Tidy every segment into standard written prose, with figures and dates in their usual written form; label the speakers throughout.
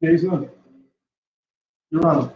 Speaker 1: Jason, you're on.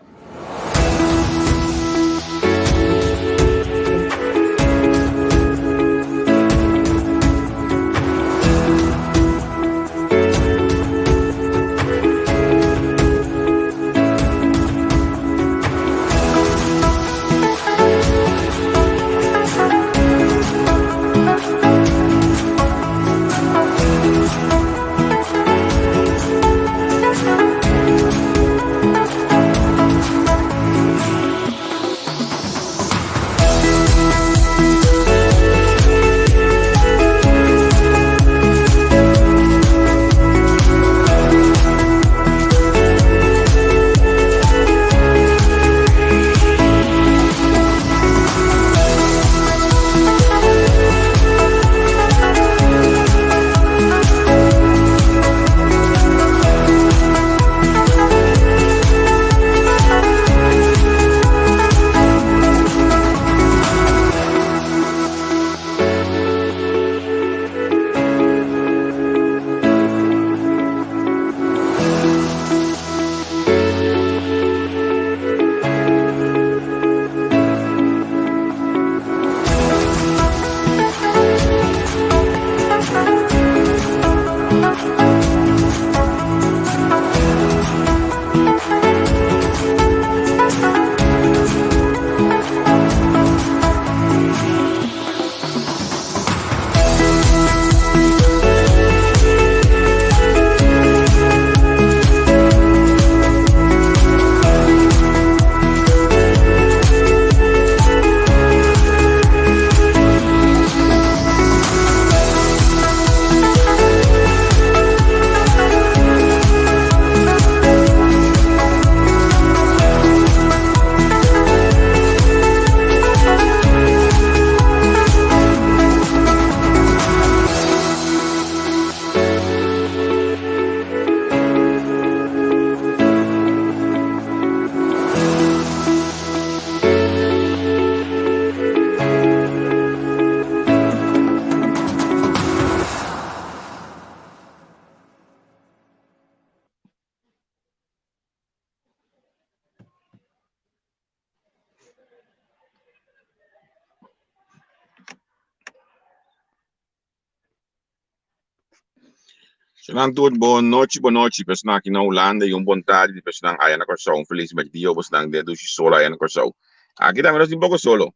Speaker 2: Senang boa noite, pessoal aqui na Holanda e boa tarde, pessoal aí na Corsão. Felizmente, dia, pessoal dentro de solo aí na Corsão. Aqui também um pouco solo.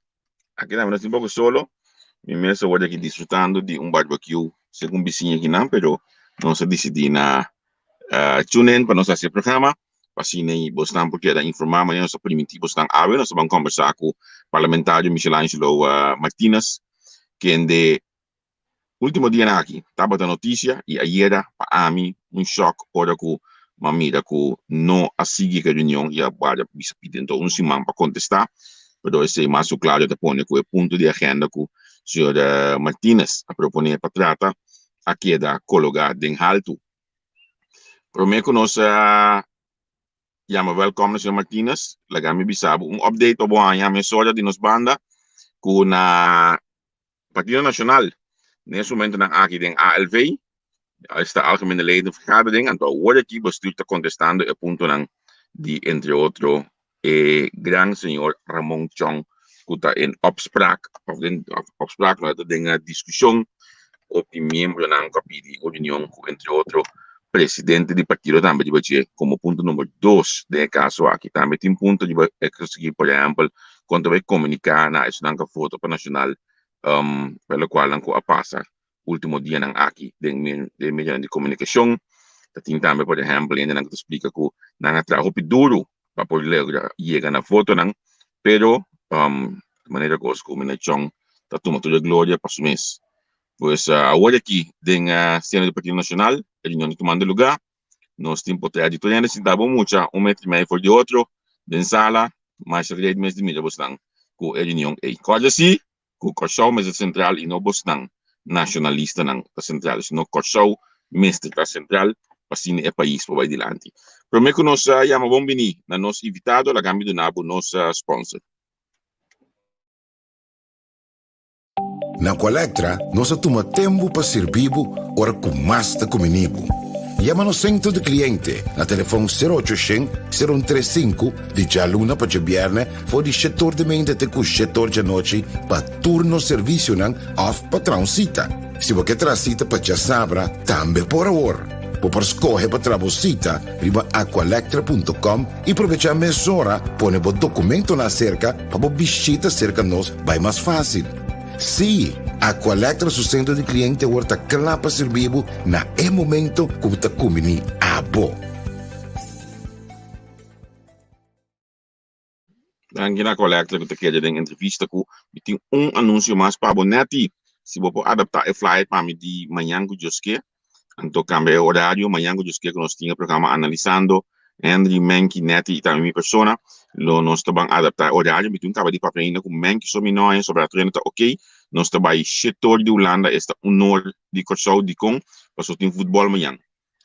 Speaker 2: Aqui também um pouco solo. Me mesmo hoje aqui desfrutando de barbecue, segundo vizinho aqui não, pero não se decidi na tune in para nosso programa. Assim, nem bostan porque era informar, mas nosso primitivo bostan ave, nós vamos conversar com o parlamentário Michelangelo Martínez, que de último dia aqui, estava a notícia e ayer para mim choque ora que mamira que não a seguir a reunião e agora pedindo semana para contestar, mas esse mais claro de pôr que o ponto de agenda que o senhor Martínez a proponer para tratar aqui da colocar em alto. Prometo que nós welcome senhor Martínez, lagami bisabo update o buwan ya mesoja de nos banda que na Partido Nacional nesse momento na aqui den ALV está algemene ledenvergadering en daar wordt aqui bestuur te contestando el punto de entre otro gran señor Ramon Chong que está en opspraak of in opspraak nou dat ding discussie op die miembro ng kapili unión entre otro presidente del partido también dice como punto número 2 de caso aquí también tiene punto de conseguir por ejemplo cuando ve comunicar na es una foto para nacional per lo qual anco a pasa último día ng aquí de medio de comunicación que también por ejemplo en el que explica que nang trabajo duro para poder llegar a foto nang pero de manera que os comunicación está tomando de gloria para su mes. Pues ahora aquí en Sena del Partido Nacional, el unión tomando lugar, nos tiempo trayectoria necesitamos mucha, un metro y medio por de otro, en sala, más de mes de medio bastante, con el unión. Cosa así, con Corsau, mes central, y no bastante nacionalista, nan, central, sino Corsau, mes central, para el país por ahí adelante. Pero me que nos llama Bombini, nos invitado, la cambio de nabo, nos sponsor.
Speaker 3: Na Colectra, nós toma tempo para servir ora com mais da comunibo. Llámanos centro de cliente na telefone 0800-035 de dia luna para viernes voor die setor de mente te com setor de noite para turno serviço nan off patrão cita. Se você quer cita para já sabra, também por hora. Por escolher para trabalhar, riba aqualectra.com e aproveitar a mesura, põe o documento na cerca para visita cerca nós, vai mais fácil. Sim, Aqualectra, su centro de cliente, worta clapa servibo na e momento que você comini abo.
Speaker 2: Aqui na Aqualectra, que eu quero dar entrevista com, tem anúncio mais para abonete. Se você adaptar o flyer para mim de manhã que eu esqueci, então cambia o horário, manhã que eu esqueci que nós tínhamos programa analisando, Henry, Menki, Neti e também minha persona, nós também adaptar o horário, mas acaba de papel ainda com Menki, sobre nós, sobre a treina, tá ok. Nós trabalhamos setor de Holanda, está honor de Corsau de Kong, para o futebol amanhã.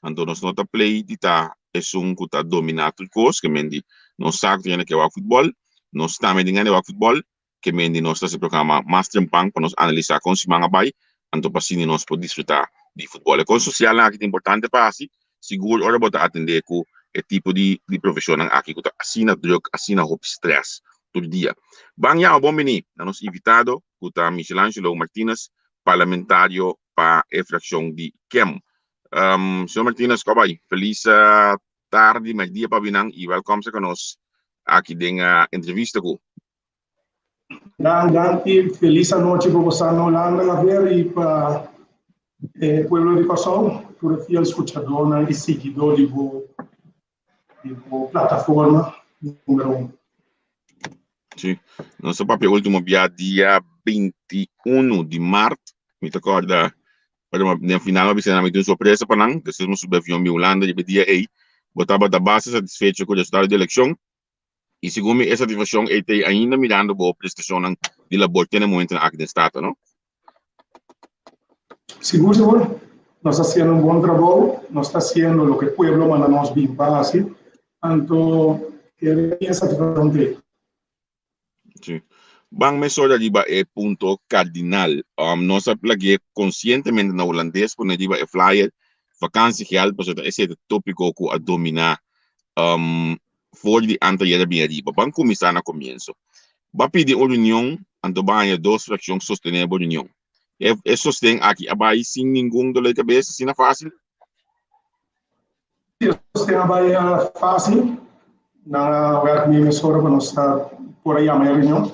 Speaker 2: Então nós não play de tá é que tá dominado o curso, que mendi nós sabemos que é o futebol, nós também temos o futebol, que mendi nós está se programa Master Bank para nós analisar com se manga vai, então para assim nós podemos desfrutar de futebol. Com social aqui é importante para assim, seguro hora botar atender com o tipo de profissional aqui que tá assina drug, assina hope stress todo dia. Bang ya bom menino, nós invitado com Michelangelo Martinez, parlamentário para a fração de KEM. Senhor Martinez, como vai? Feliz tarde, mais dia para Binang e welcome se conosco aqui na entrevista com.
Speaker 1: Danke, feliz noite para você na Holanda, a ver, e para o povo de Corsau, por o fiel escutador e seguidor de plataforma número 1.
Speaker 2: Sim, nosso papel último dia 21 de março, me recorda, no final vai ser uma surpresa para nós, que estamos sob avião de Holanda de dia aí, botava da base satisfeito com o resultado da eleição, e segundo essa satisfação, ele ainda mirando boa prestação de labor que no momento aqui no estado, não?
Speaker 1: Seguro, nós estamos fazendo bom trabalho, nós estamos fazendo o que o povo manda nós bem fácil, então, queremos satisfação dele.
Speaker 2: Sim. Bang mesura diba é ponto cardinal. Nós aplagamos conscientemente na holandês, quando diba é flyer, vacância real, para esse é o tópico que a dominar fora de anterior bem diba. Bang começar no começo. Ba pedir uma reunião, então banha duas frações sustentável reunião. É sustém aqui abai sem nenhum dor de cabeça, assim na fácil.
Speaker 1: Sustém abai fácil. Na verdade, minha emissora quando está por aí a minha reunião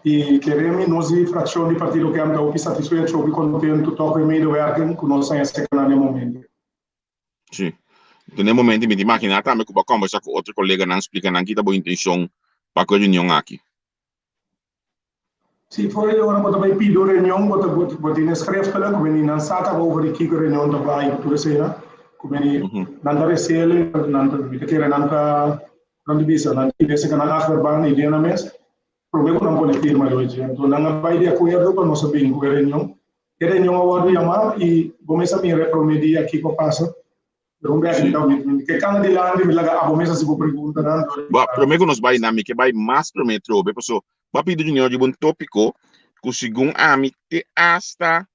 Speaker 1: e queremos nós e fração de partido que anda o que satisfeito o que contento toca em meio do working que nós temos esse canal no momento.
Speaker 2: Sim. Então no momento me imagina também que vou conversar com outro colega não explica não que tá boa intenção para a reunião aqui.
Speaker 1: Se for eu agora vou também pedir reunião vou ter escrever pela como não saca over que reunião da vai por isso né como não dá recele não me quer não bisa nanti desse canal akhbar ideia na mesa problema não pode firma hoje então não vai de acordo para nós bem com reunião agora chamar e começa a me reprometer aqui com passa rumbe aqui então que cada de lá me laga a começa se pergunta não
Speaker 2: prometo nos vai na me que vai mais prometo be pessoa vai pedir reunião de um tópico que segundo a mim te hasta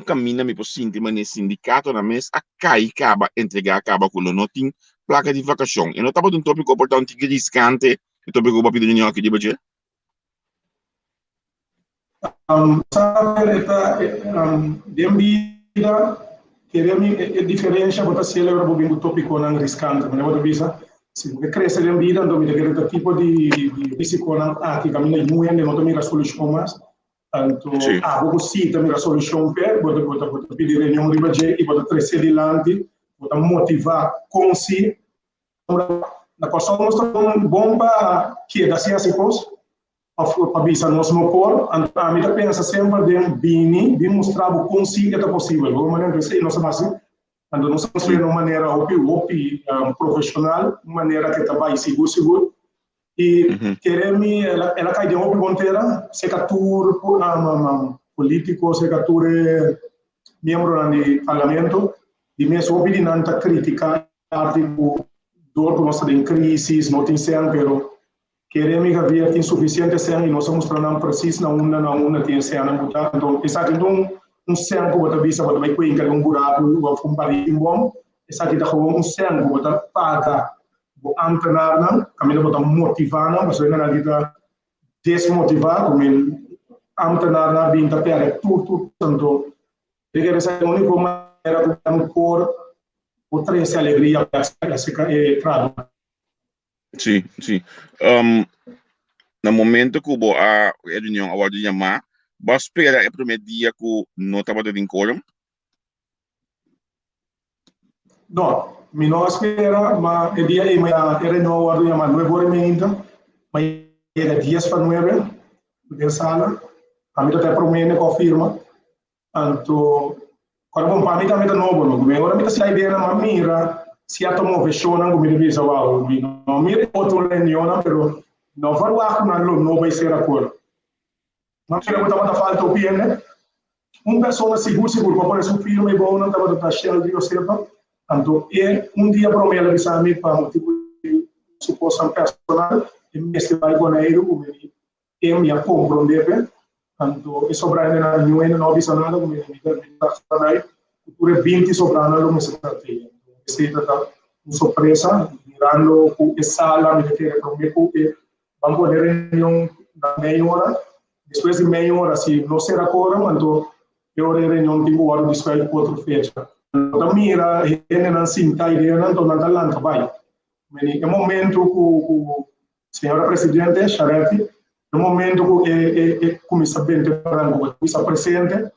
Speaker 2: caminho me possível nesse sindicato na mesa a cair acaba entregar acaba com o notin placa de vacação. E não estava um tópico importante que riscante, o tópico para pedir reunião aqui de Badia?
Speaker 1: Queremos a diferença para celebrar o tópico não riscante, mas não bisa. Se você cresce em vida, então você quer tipo de risco aqui caminha muito, não tem a solução mais. Então, você sim tem a solução per, você pedir reunião de Badia e você crescer adiante, você motivar com si. Na questão nós estamos bom para que da ciência pos para bisa nós não por a mim pensa sempre de mostrar o consigo é possível como não sei nós assim quando nós estamos de uma maneira profissional maneira que trabalha seguro e queremos ela cai de uma ponteira secatur político secatur membro do parlamento e mesmo opinião crítica artigo dor que nós temos em crise, não tem sangue, pero queremos haver insuficiente sangue e nós estamos tratando preciso na uma tem sangue, então está tendo sangue que você visa, você vai cuidar de buraco, vai comprar bom, essa aqui tá com um sangue, botar paga, o antenar não, caminho botar motivar não, mas ainda ali tá desmotivar, como ele antenar na binta pera, tudo tanto, ele quer ser a única maneira de no cor, o trazer alegria para essa trado.
Speaker 2: Sim, sim. No momento que a reunião a ordem chamar, você espera o primeiro dia que não estava em quórum?
Speaker 1: Não, mi não espera, mas o dia era não a ordem chamar 9h30, mas era 10 para 9 de sala, a mim até promete confirma, então quando bom para mim também tá novo, não, mas agora me tá se a ideia na mira, se a tomou versão não me devia uau, não mira outro reunião, pero não vai lá com não vai ser acordo. Mas pelo que estava falta o PN, pessoa seguro, para poder subir o meu bom, não estava da Shell de você, então dia promete a mim para um tipo de suposição personal, e me se vai com ele, como ele me compreende, então e sobrar na new não avisa nada, como ele me está aí, por 20 sobrando no mês de se trata uma surpresa, mirando que sala me quer prometer que vamos poder reunião da meia hora, depois de meia hora se não será quórum, então eu reunião tenho hora de escolher outra fecha. Então mira, ele não sinta ideia não tô nada lá vai. Mas no momento que o senhora presidente Sharati, no momento que começa a bem temprano, começa presente,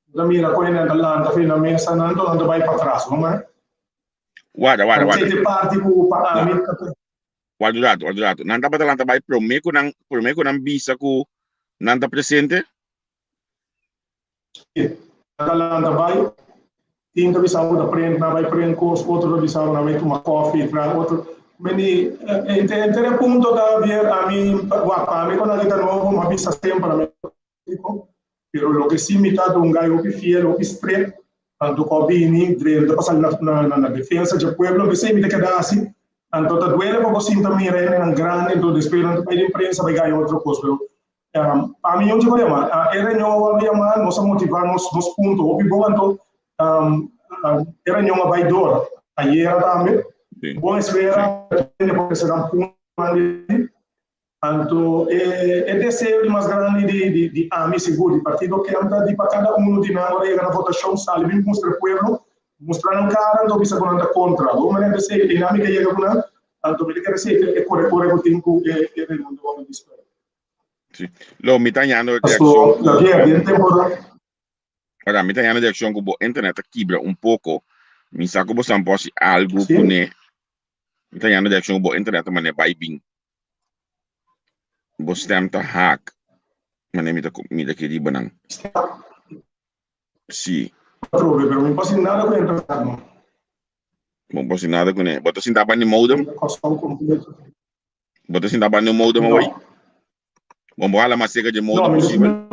Speaker 1: então mira quando anda lá na mesa não vai para trás, não é?
Speaker 2: Guarda.
Speaker 1: Parte ku paamit
Speaker 2: Guarda. Nanta ba talanta ba prometo ng visa ko nanta presente?
Speaker 1: Talanta vai tinta bisa da print na vai print course outro bisa na vai tomar coffee para outro meni intere punto da ver a mim wa pa me con la guita nuevo ma visa sempre a me pero lo que sí me tá un gallo que fiel o que straight tanto Cobini, dentro passar na defesa do pueblo, que sempre que dá assim, então tá doendo porque sinta mira é grande, então espero que a imprensa vai ganhar outra coisa. A mim eu digo mas a reunião vai chamar, nós motivamos nos pontos, o bom então a reunião vai dor, aí era também, bom espera, porque será ponto ali. Então, é desejo de mais grande de AMI seguro, de partido que anda de para cada de nada, e na votação, sabe, vem mostrar o povo, mostrando cara, então bisa quando anda contra. Vamos ver se a dinâmica chega com nada, então ele quer dizer que corre o tempo é não vamos dispor.
Speaker 2: Sim. Lo mi tagliando
Speaker 1: reaction.
Speaker 2: Ora, mi tagliando reaction que o internet quebra pouco. Mi sa que você pode algo que né. Mi tagliando reaction que o internet mas vai bem. Você tenta hack, mas nem me dá que riba não. Sim.
Speaker 1: Prove, pero não posso nada com internet não.
Speaker 2: Não posso nada com ele. Bota assim tava no modem. Bota assim tava no modem hoje. Vamos lá mais cerca de modem possível.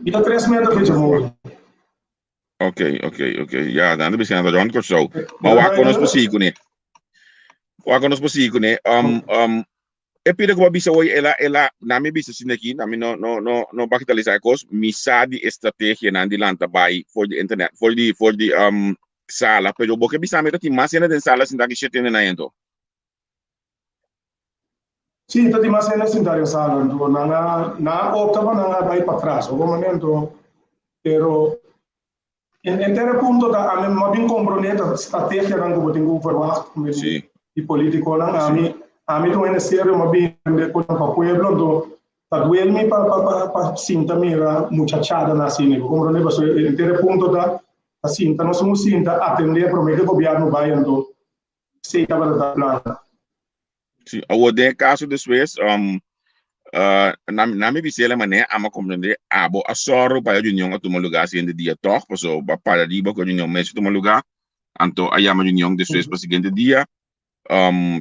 Speaker 1: E dá 3 metros de modem.
Speaker 2: Ok. Ja, dan heb je aan de rand of zo. Maar waar kon ons bezieken, né? Waar kon ons bezieken, né? E pide que bisa hoje ela na me bisa sin aqui, na me no bagatelizar cos, mi sa di estratégia na dilanta by for the internet, for the sala, pero porque bisa me ti mais na sala sin daqui chete na ento.
Speaker 1: Sim, tá demais na sin sala, então na opta na vai para trás, o momento pero en tercer punto, a mí más bien comprometo estrategia que eu tenho que formar de político, a mí também é sério, más bien para o pueblo, então para duerme para cinta mira muchachada na cine, comprometo en tercer punto a cinta, nós somos cinta atender promete o governo vai então se estava da planta.
Speaker 2: Sim, o de caso después na me visela mané ama compreender abo a sorro para a reunião a tomar lugar assim de dia toch, so para riba com a reunião mês tomar lugar, então aí a reunião depois para o seguinte dia,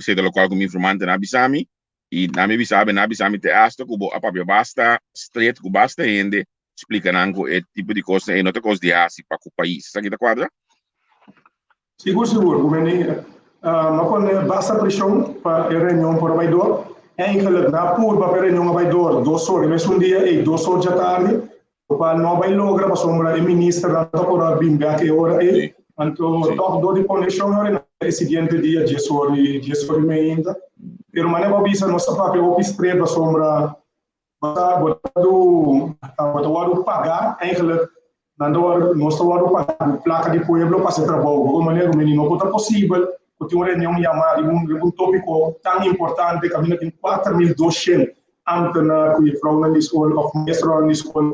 Speaker 2: se da local com informante na bisami e na me bisami te asta cubo a papel basta straight cu basta ende explica nanco e tipo de coisa e outra coisa de assim para o país, isso aqui da quadra?
Speaker 1: Seguro, como é mas quando basta pressão para a reunião por vai dor eigenlijk na curva per reunião vai 2 horas, mas dia e 2 horas da tarde, para não vai lograr para sombra e ministra na para bimbe a que hora é, então do de conexão hora no seguinte dia 10 horas ainda, pero mané vai bisa nossa papel o estreito sombra botado pagar eigenlijk nós estamos pagar placa de pueblo para ser trabalho, como maneira não é possível. Porque uma reunião chamada um tópico tão importante que a minha tem 4.200 antes na frau na escola, ou mestre na escola,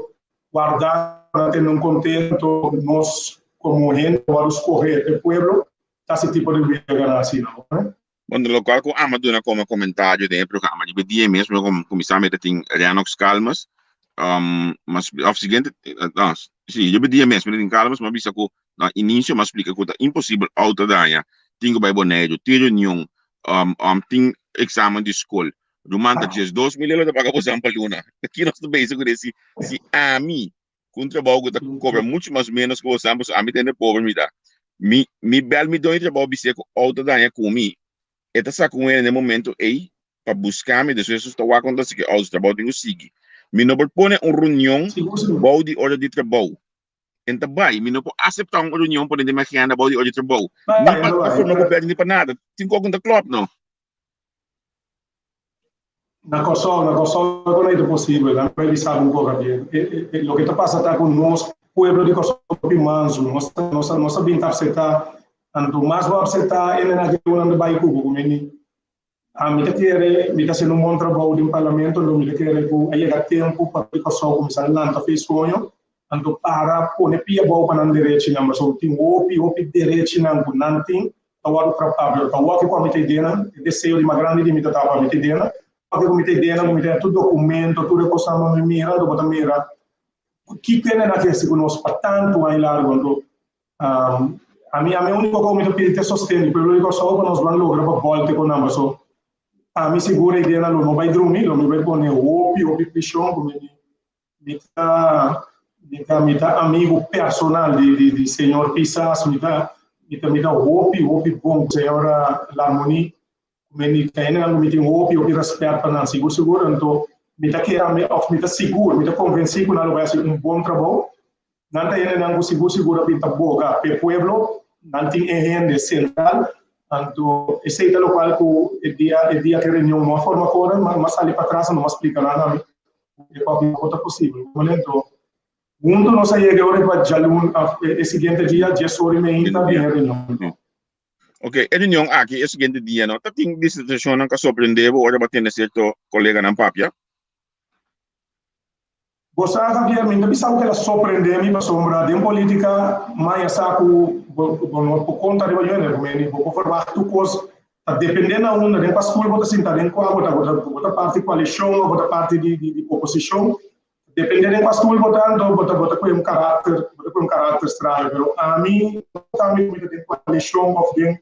Speaker 1: guardar em um contexto nós como gente para escorrer do pueblo, esse tipo de vida assim, não é?
Speaker 2: Quando lo qual com Amaduna como comentário do programa de dia mesmo como começar tem Rianox Calmas, mas ao seguinte, sim, eu dia mesmo tem calmas, mas bisa ko na início mas explica que é impossível autodanha. Tinha vai boneiro, tinha reunião, tinha exame de escola. Rumanta dias 2 mil euros para pagar por luna. Aqui nós também isso que se a mim com trabalho que cobra muito mais menos que você a mim tem pobre me dá. Me bel me dá trabalho biseco auto da com mim. Eta sa com ele no momento aí para buscar me depois estou a contar que o trabalho tem que seguir. Me não propõe reunião bom de hora de trabalho. Então, vai, me não pode aceitar uma reunião para ninguém mais que anda de trabalho. Não pode formar governo nem para nada. Tem que contar club, não?
Speaker 1: Na Kosovo não é possível. Não é sabe pouco aqui. O que está passando com nós, o povo de Kosovo é manso. Nós sabemos aceitar. Tanto mais vou aceitar ele na reunião de bairro como ele. A mim me está sendo um bom trabalho no parlamento. Me está querendo aí a tempo para que Kosovo começar a lançar fez sonho. Anto para pone pia bau panan direito na mas o tim opi direito na nanting tawar trabalho tawar que comite dena desejo de uma grande limita tava comite dena porque comite dena comite tudo documento tudo coisa me mira do bota mira que pena na que se conosco para tanto aí largo ando a minha único comite pedir sustento pelo único só que nós vamos lograr para volta com nós so a mim segura ideia não vai dormir não vai poner opi pichão como ele Mita amigo personal de senhor Pisas, mita opi bom senhora Lamoni, me ainda não me tem opi respeito para não seguro, então mita seguro, mita convencido que não vai ser bom trabalho, não tem ainda não seguro pinta boca, pe pueblo, não tem rende central, então esse é o qual que o dia que reunião uma forma agora, mas ali para trás não me explica nada, é qualquer coisa possível, então Mundo não sai agora para já o seguinte dia 10 horas ainda de reunião.
Speaker 2: Ok, a reunião aqui é o seguinte dia, não? Tá tem discussão não que surpreendeu ou já tem certo colega na papia?
Speaker 1: Você Javier, me pensava que ela surpreendeu me para sombra de política, mas saco por conta de banho, né? Vou formar tu coisa, dependendo da onda, nem para escola você sentar nem com a outra parte de coalição, outra parte de oposição. Dependendo do pastor votando, bota com um caráter estranho. A mim, também me tem coalição of the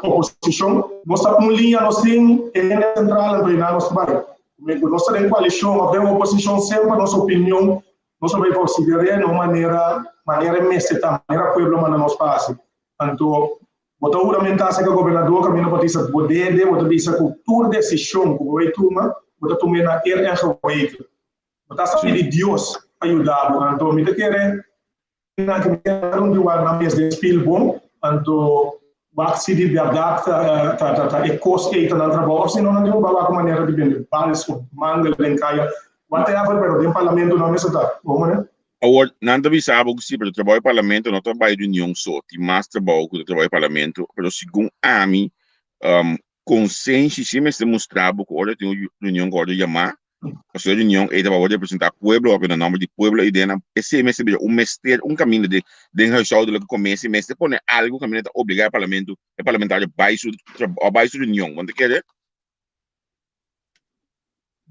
Speaker 1: oposição. Nós temos linha, nós temos central em nosso bairro. Nós temos coalição of the oposição sempre nossa opinião, nós vamos considerar de uma maneira meseta, maneira pueblo manda nos passe. Então, bota uramentar se que o governador caminha para dizer poder, bota dizer cultura decisão, como vai tomar, bota tomar na veículo. Está sabendo de Deus ajudar, então me querer na que me na mesa de espírito bom, então vai se de verdade é coisa que está na trabalho, senão não vai com maneira de vender, balas com manga lencaia, whatever, pero do parlamento não está, como né?
Speaker 2: Agora, não também sabe que se para o trabalho do parlamento não trabalha de união só, tem mais trabalho que o trabalho do parlamento, mas segundo a mim, consenso se me demonstrava que agora tem uma reunião que agora chamar a sua reunião é para representar o povo, o nome do povo, e esse mês um caminho de enraizar do que começa, mas se põe algo que caminho obrigar o parlamentário abaixo da reunião, onde quer?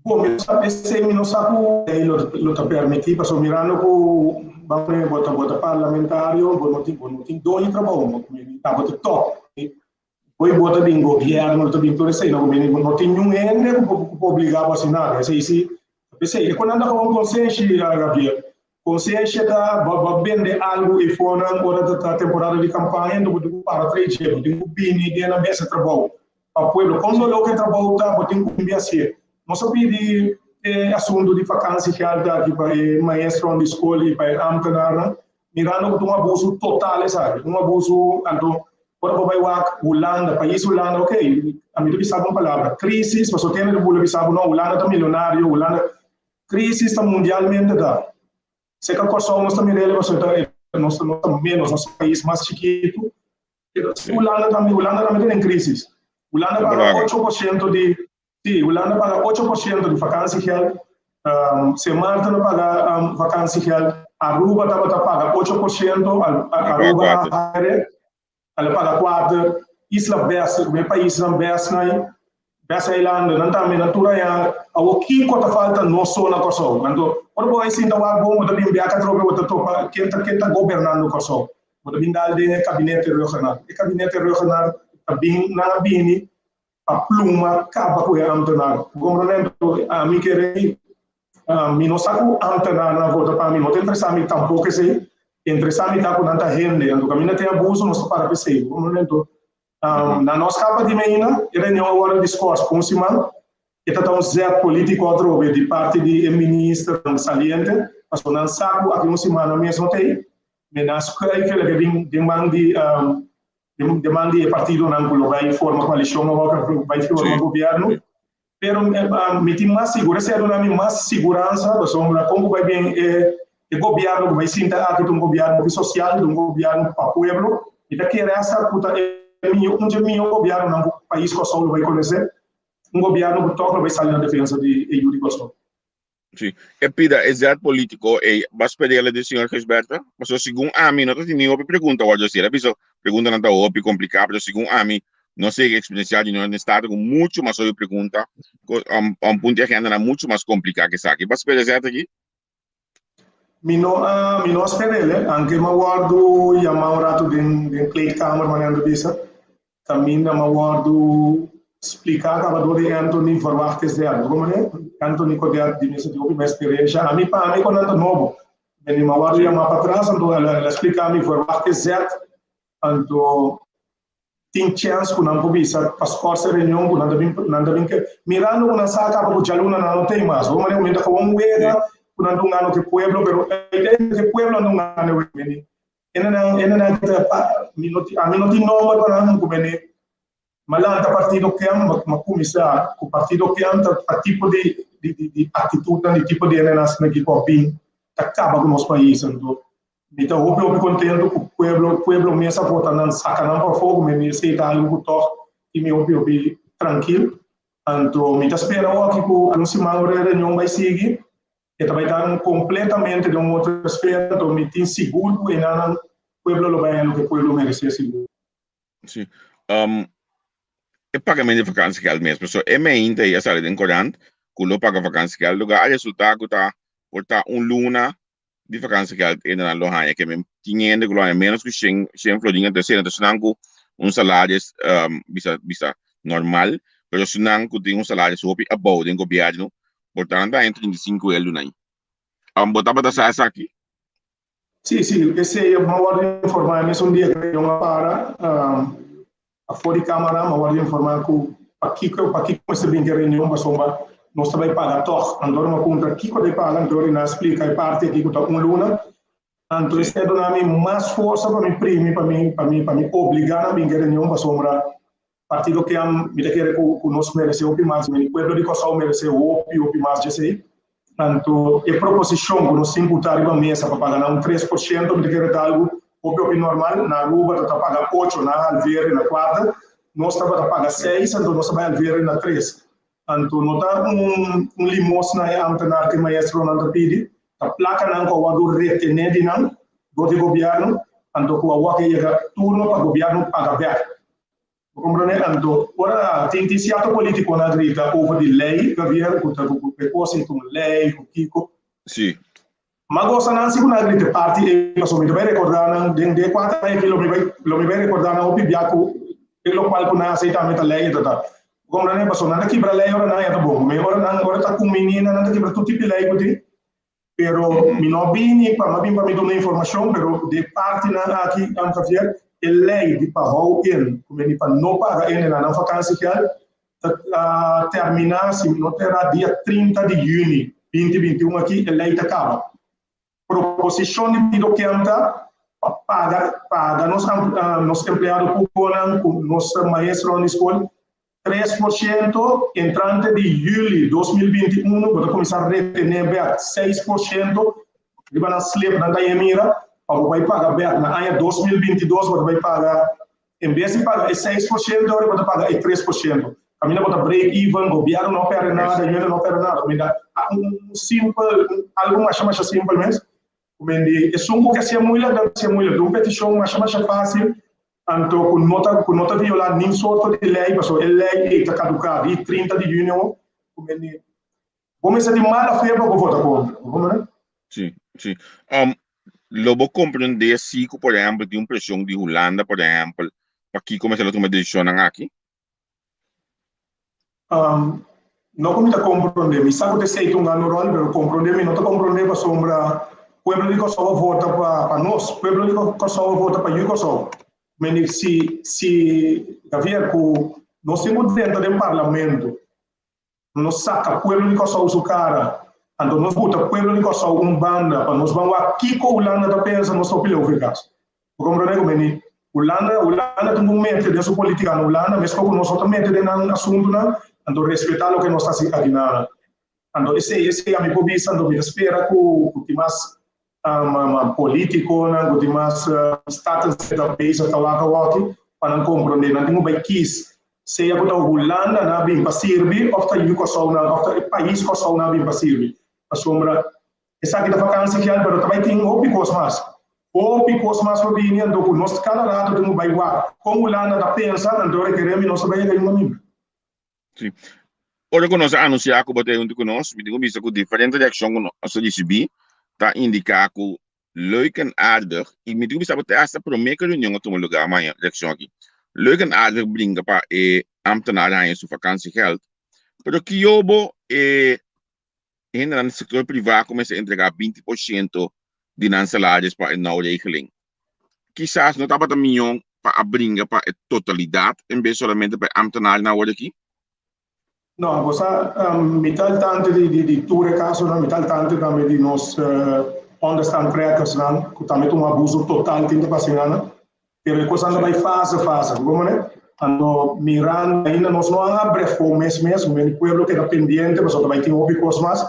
Speaker 1: Bom, esse não sabe o que permite, para mirando que vamos botar parlamentário, não tem dois trabalhos, tá bota top. Poi bota de governo, não tem tudo isso aí, não tem nenhum ende que obrigar a assinar. Esse é quando anda com consciência, Gabriel, consciência da vender algo e fora da temporada de campanha, do para 3 dias, do bini de na mesa trabalho. para pueblo. Quando eu que trabalho, eu tenho que assim. Nós sabemos assunto de vacância que há aqui para maestro de escola para ambtenaar, mirando que um abuso total, sabe? Um abuso, então, quando vai lá, Holanda, país Holanda, ok, a mim sabe uma palavra, crise, mas eu tenho que saber, não, Holanda está milionário, Holanda, crise está mundialmente, tá? Se que a coisa nós também nós estamos menos, nosso país mais chiquito, Holanda também tem crise. Holanda paga 8% Holanda paga 8% de vacância real, se Malta não paga vacância real, Aruba paga 8%, Aruba ela paga 4%, Isla Bessa, o meu país não Bessa, Bessa Island, não também na Turaya, o que falta não só na Kosovo. Então, quando você ainda vai bom, você tem que trocar quem está governando o Kosovo. Você tem que dar gabinete regional. O gabinete regional também não bem a pluma acaba com o antenar. Como a mim querer, mim não sabe antenar na volta para mim. Não tem interesse a mim tampouco esse. Interesse a mim tá com tanta renda. Então, caminho tem abuso, não se para pensar. Como na nossa capa de menina, reunião agora discurso com o Simão, que está um zero político outro de parte de ministro saliente, mas não sabe aqui um Simão mesmo tem, mas nas coisas que ele demande o partido não vai formar coalição ou vai formar governo, pero me tem mais segurança, mais segurança, como vai bem o governo vai sentir aqui um governo social, um governo para o povo, e daqui essa puta um governo no país que só vai conhecer, governo que toca vai sair na defesa de Yuri Kosovo.
Speaker 2: Sim. E pida exato político e vas pedir a senhor Gisberta, mas segundo a mim não tem nenhuma pergunta hoje assim, a pessoa pergunta não está óbvio complicada, mas segundo a mim não sei a experiência de no estado com muito mais sobre pergunta, ponto de agenda muito mais complicado que isso aqui. Vas pedir exato aqui?
Speaker 1: Mi no esperele, anche ma guardo chiamare un rato di plate camera manendo bisa, cammina ma guardo spiegare a dove Anthony verwacht is der, come Anthony codia di mesa di obi esperienza, a mi con tanto nuovo, quindi ma guardo chiamare para trás, ando la spiegare mi verwacht is der, ando tem chance com não bisa, passport reunião com nada bem que mirando com a saca para o jaluna não tem mais, vamos ver momento com um wega não um ano que pueblo, pero que pueblo não ano que a mim não tem nome para não comer, mas lá está partido que uma comissão, o partido que a tipo de atitude, de tipo de enenas que copim, acaba com nosso país, então eu contento que o pueblo mesmo vota não saca não para fogo, me aceita algo que me ouve tranquilo, então me espera que o anúncio reunião vai seguir. E também está completamente de uma outra esfera, então me tem seguro e não o pueblo vai o que o pueblo merece seguro.
Speaker 2: Sim. E pagamento de vacância que é mesmo, so é ainda aí a saída em Corante, que o paga vacância que é lugar, o resultado está portar luna de vacância que é na loja que me tinha ainda que menos que 100 florins de cena, então se salário bisa normal, mas se não que tem salário sobre above do governo. Portanto, entre 35 euros aí. Botar para essa aqui?
Speaker 1: Sim, esse é uma ordem informar, mas um dia que eu para a fora de câmara, uma ordem informar que aqui como esse bem que reunião, mas nós também pagar toque, então uma conta aqui que vai pagar, então ele explica a parte aqui que está luna, então isso é donar mais força para me obrigar a bem que reunião, mas partido que me quer que nós merecemos o mais, o pueblo de Kosovo merece o mais de si. Tanto a proposição que nós imputar a mesa para pagar 3%, me quer dar algo o normal, na Aruba está pagando 8, na Alveira na 4, nós estamos a pagar 6, então nós vamos a Alveira na 3. Então não está limosna a antenar que o maestro não pede, a placa não com o retener de não, do governo, então com o que chega turno para o governo pagar bem. Compreendendo? Ora, tem certo político na grita over de lei, governo, com preconceito, lei, com Kiko.
Speaker 2: Sim.
Speaker 1: Mas gosta não se na grita parte, eu só me vai recordar, de 4 anos que eu me vai recordar, o pibiaco, o qual não aceita a lei, tá. Compreendendo? Mas não quebra lei, ora não é bom. Mas ora tá com menina, não quebra tudo tipo de lei, porque pero mi não vini para me dar informação, pero de parte na aqui am fazer a lei de pagar in, como ele para não pagar in na vacância que terminar, se não terá dia 30 de junho 2021 aqui, a lei acaba. Proposição de documento paga nos empregados públicos, nos maestros na escola, 3% entrante de julho de 2021, vai começar a reter 6%, de vai slip na Emira, vai pagar na ano 2022, vai pagar, em vez de pagar 6%, vai pagar 3%. A minha bota break even, o governo não opera nada, dinheiro não opera nada. Algo mais simples mesmo. É só um pouco assim, uma petição mais fácil, então, com nota violar nenhum sorte de lei, porque a lei está caducada, e 30 de junho, vamos ser de mala feira para votar contra.
Speaker 2: Sim, sim. Lobo compreender se, por exemplo, de uma pressão de Holanda, por exemplo, para que começar a tomar decisão aqui?
Speaker 1: Não como está compreender, me sabe que sei um ano rol, mas compreender, me não está compreender para sombra, pueblo de Kosovo vota para nós, pueblo de Kosovo vota para Kosovo. Mas se Javier, nós temos dentro do parlamento, nós saca pueblo de Kosovo su cara, então nós bota pueblo de Kosovo banda, para nós vamos aqui com a Holanda da pensa, nós estamos pelo eficaz. Compreender como é? Holanda tem um mente de sua política na Holanda, mas como nós outros mente de um assunto, então respeitar o que nós estamos aqui na. Então esse é a minha posição, então me espera que o mais político, que o mais status da país está lá aqui, para não compreender, não tem bem quis, seja que a Holanda não vem para servir, ou o Kosovo, ou o país Kosovo não vem para servir. A sombra, essa aqui da vacância que é, mas também tem outras mais. Outras mais para vir, então nós cada lado temos bem igual. Como Holanda está pensando, então requeremos nós também ter uma nível.
Speaker 2: Sim. Ora que nós anunciamos que botei junto conosco, me digo visto que diferente reação que nós recebi, está indicar que leuk en aardig, e me digo visto que esta promessa reunião que toma lugar amanhã, reação aqui. Leuk en aardig brinca para ambtenaren aan zijn vakantiegeld. Pero que yobo no sector privado começa a entregar 20% de nossos salários para a nova regeling. Quizás não estava também para brincar para a totalidade, em vez somente para ambtenaren na hora aqui.
Speaker 1: Não, você metal tanto de ture caso, não metal tanto também de nós onde estão precas, não, que também um abuso total tem que passar, não. Pero coisa anda vai fase, como né? Ando mirando ainda nós não abre fomes mesmo, o povo que está pendente, mas também tem outras coisas mais.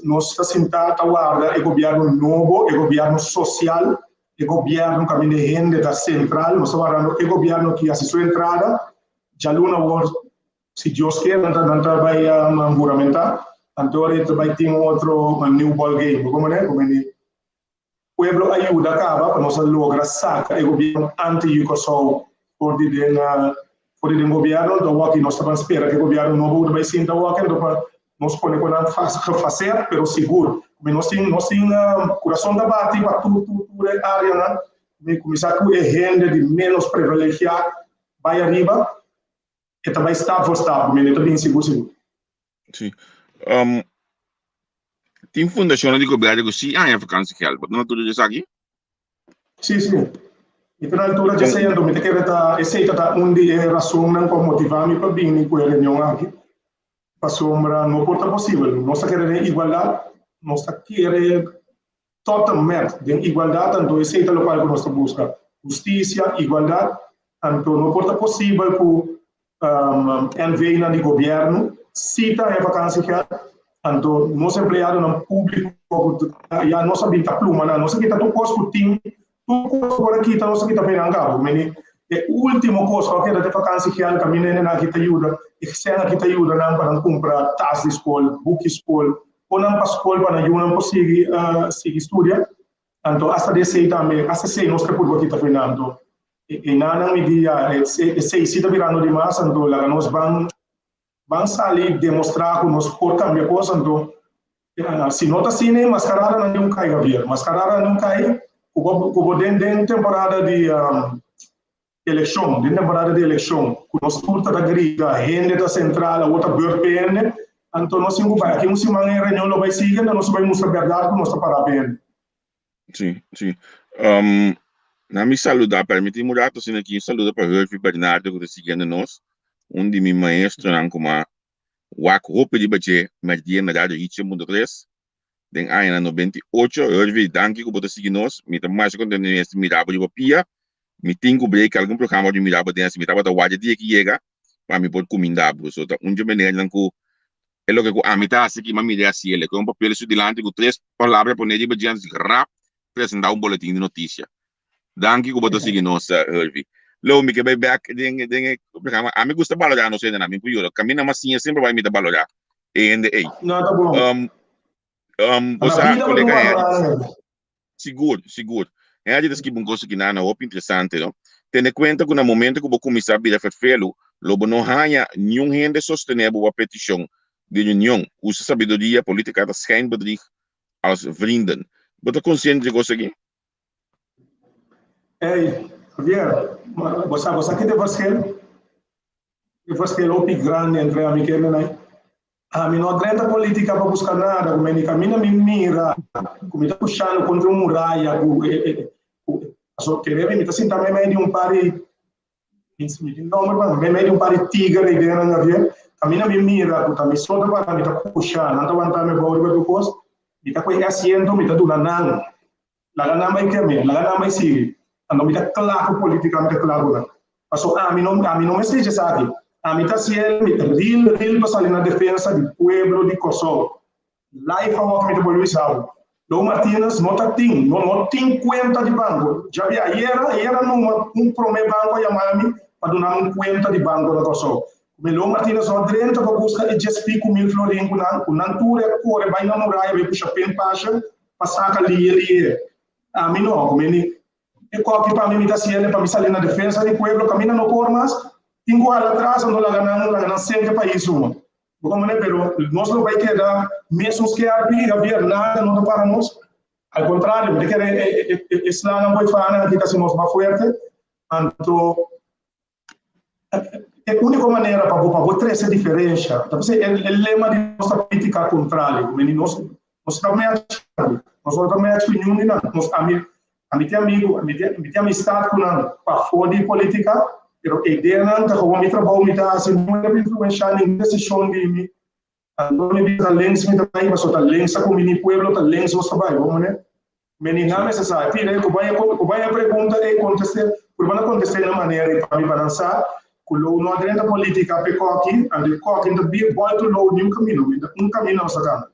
Speaker 1: Nós está sentado a guardar o governo novo, o governo social, o governo que vem de renda da central, nós estamos falando o governo que assistiu a entrada, já luna se Deus quer, não vai juramentar, então vai ter outro new ball game, como né? Como é? O povo ajuda acaba para nós lograr sacar o governo anti-Kosovo por o governo, então aqui nós estamos esperando que o governo novo vai sentar aqui, então nós podemos fazer, pero seguro. Nós temos coração da bate para tudo a área, né? Começar com a renda de menos privilegiada, vai arriba, e também está mas está bem seguro.
Speaker 2: Sim. Tem fundação de governo que sim, há vacância que não é tudo isso aqui?
Speaker 1: Sim. E na altura já sei, então, que essa é uma das razões que motivam para vir com a reunião aqui. Para sombra, não pode ser possível. Nós queremos igualdade, nós queremos totalmente de igualdade, então esse é o local que nós buscamos. Justiça, igualdade, então não pode ser possível que enviem de governo, cita a vacância que então nós empregados no público, já nós sabemos a pluma, nós sabemos que todo custo tem, todo custo por aqui, nós sabemos que está bem angado, mas o último custo que é da vacância que a menina aqui te ajuda, e que se aqui te ajuda para comprar taxa de escola, book escola, ou não para escola para ajudar para seguir estudar, então hasta desse também, hasta sei nós que por aqui está fazendo, e nada me dia, se está virando demais, então lá nós vamos sair demonstrar que nós por cambiar coisa, então se não está assim, mascarada não cai, Javier, mascarada não cai, o dentro temporada de eleição, dentro da temporada de eleição, que nós turta da grita, a renda da central, a outra BPN, então nós temos que aqui uma semana em reunião, vai seguir, nós vamos mostrar a verdade que nós está para a PN.
Speaker 2: Sim, sim. Na me saludar, permitir mudar, tô sendo aqui, saluda para Rolf Bernardo, que está seguindo nós, um de meu maestro, não como a roupa de bater, mas dia na rádio Hitch Mundo 3, den aina 98, Rolf, danke, que você seguir nós, me tá mais contente nesse mirabo de papia, me tenho break algum programa de mirabo desse, me tava da wadi dia que chega, para me pôr comida, so tá um dia maneira não que é lo que a mitad así que mami assim ele com um papel delante com três palavras por nele badian rap apresentar boletim de notícia. Danke que você seguir nós, Rolf. Lo me que vai back den programa, a mim gusta valorar não sei na mim por caminha mas sim sempre vai me dar valorar. E
Speaker 1: Não, tá bom.
Speaker 2: Você
Speaker 1: Na vida
Speaker 2: colega
Speaker 1: é
Speaker 2: seguro. É a gente que um coisa que não é interessante, não? Tendo conta que no momento que você começar a vir a felo, logo não há nenhum gente sostener a petição de união, usa sabedoria política das schijnbedrieg als vrienden. Você consciente de coisa aqui?
Speaker 1: Ei, Javier, você aqui de você lopi grande entre a Miquel, né? A mim não adianta política para buscar nada, como ele caminha me mira, como está puxando contra uma muralha, só querer me está sentando meio de um pare, não, meio de um pare tigre de na Javier, caminha me mira, puta, me solta para me está puxando, não está aguentando me bora do coisa, me está com esse asiento, me está dando não, lá vai que me, lá vai seguir. Ando me está claro politicamente claro não. Passo a mim não me seja sabe. A mim está sendo real para sair na defesa do povo de Kosovo. Lá e fala que me devolveu isso. Dom Martínez não tem conta de banco. Já vi era um primeiro banco a chamar-me para dar uma conta de banco na Kosovo. Dom Martínez não adianta para buscar e já explico mil florim com natura corre vai na muralha vai puxar pen passa passar ali. A mim não, como ele e qualquer para mim está sendo para me sair na defesa do povo caminha no por mas igual atrás não lá ganhando sempre para isso como né pero nós não vai quedar mesmo que havia nada não para nós ao contrário de que esse lá não vai falar que está sendo mais forte então é a única maneira para trazer diferença então é o lema de nossa política contrária como nós também nós a mim tem amigo, a mim tem amistade com ele para fora de política, mas a ideia não é que eu me trabalho, me dá assim, não é influenciar em decisão de mim. Então, me diz a lens me trabalha, mas a lens com o meu povo, a lens o trabalho, vamos né? Mas não é necessário. Pira, que vai a pergunta é acontecer, por não acontecer de maneira para me balançar, que não adianta política para coque, e coque ainda bem volta no caminho não sacando.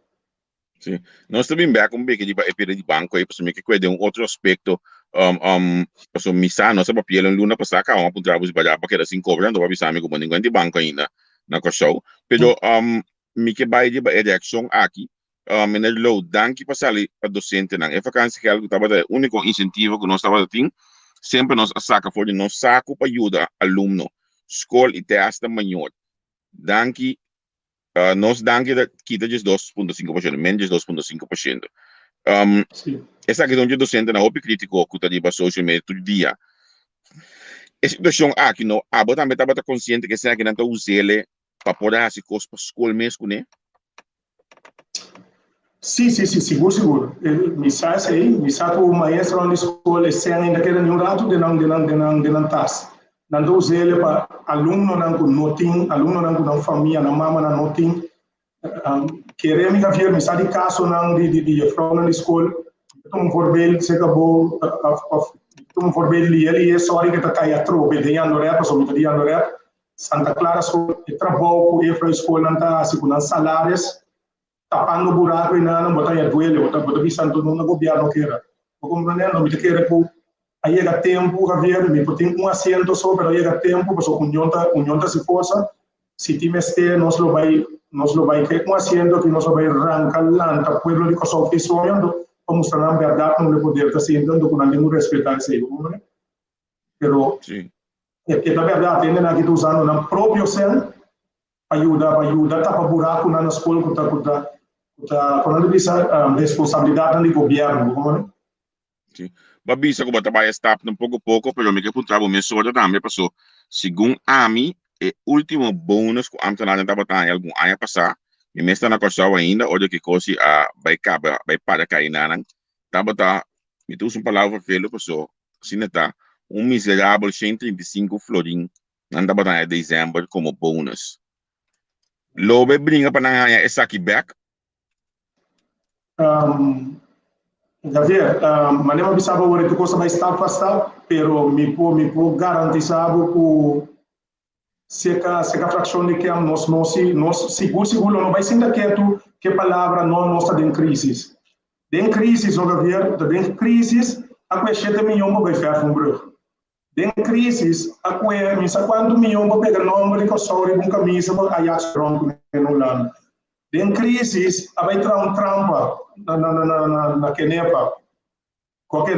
Speaker 2: Sim, nós também bem com bem que de banco aí para mim que cuida outro aspecto para misa nossa papel em luna para sacar uma punta de para que assim cobrando para avisar me como ninguém de banco ainda na coisa pero me que vai de reação aqui en el low danke para salir a docente não é vacância que algo estava o único incentivo que nós estava tendo sempre nos saca fora de nós saco para ajudar aluno escola e testa maior danke nós danke kita just 2.5%, menos 2.5%. Essa questão de docente na OP crítico que está de social media todo dia. A situação aqui não, também estava consciente que se aqui não está usando para poder fazer coisas para a escola mesmo, né?
Speaker 1: Sim, seguro. Me sai que o maestro na escola se ainda quer nenhum rato de não tas. Não usa ele para aluno não tem, aluno não família, não mama não tem. Queremos que havia mensagem de caso não de fraude na escola. Então verbal se acabou, então verbal ele é só que está caia trope de andoré, passou muito de andoré. Santa Clara só trabalho com a escola não está segurando salários, tapando buraco e não botar duelo, botar visando no governo que era. Como não me quer aí chega tempo, Javier, me tem assento só, mas aí chega tempo, mas o união se força, se time este, nós lo vai ter assento que nós vai arrancar lá, o povo de Kosovo que sonhando, para mostrar a verdade, não poder estar sentando com nenhum respeitar isso, né? Pero, é da verdade, ainda aqui usando na próprio céu, ajuda, tapa buraco na escola, quando diz a responsabilidade do governo, né?
Speaker 2: Sim. Babisa ko trabalha stop ng pouco, pero may kapuntrabo may sorda também passou. Segundo a mim, é último bônus que a mim na trabalhar algum ano passar, me mesta na Kosovo ainda, olha que coisa vai para cair na nang. Tabata, me tu uma palavra felo passou. sineta miserável 135 florin nanda bataya dezembro como bônus. Lobe brinca para nanhaya essa aqui back.
Speaker 1: Javier, manema bisaba wari tu cosa vai estar afastado, pero me può garantizar que seca fração de que nós seguro não vai ser quieto que palavra não nossa de crise. De crise, Javier, de crise, a que 7 milhões vai ficar com brug. De crise, a que misa quanto milhões vai pegar nome de coçar com camisa para Ajax Tronco no lado. De crise, a vai trazer trampa na Kenepa. Qualquer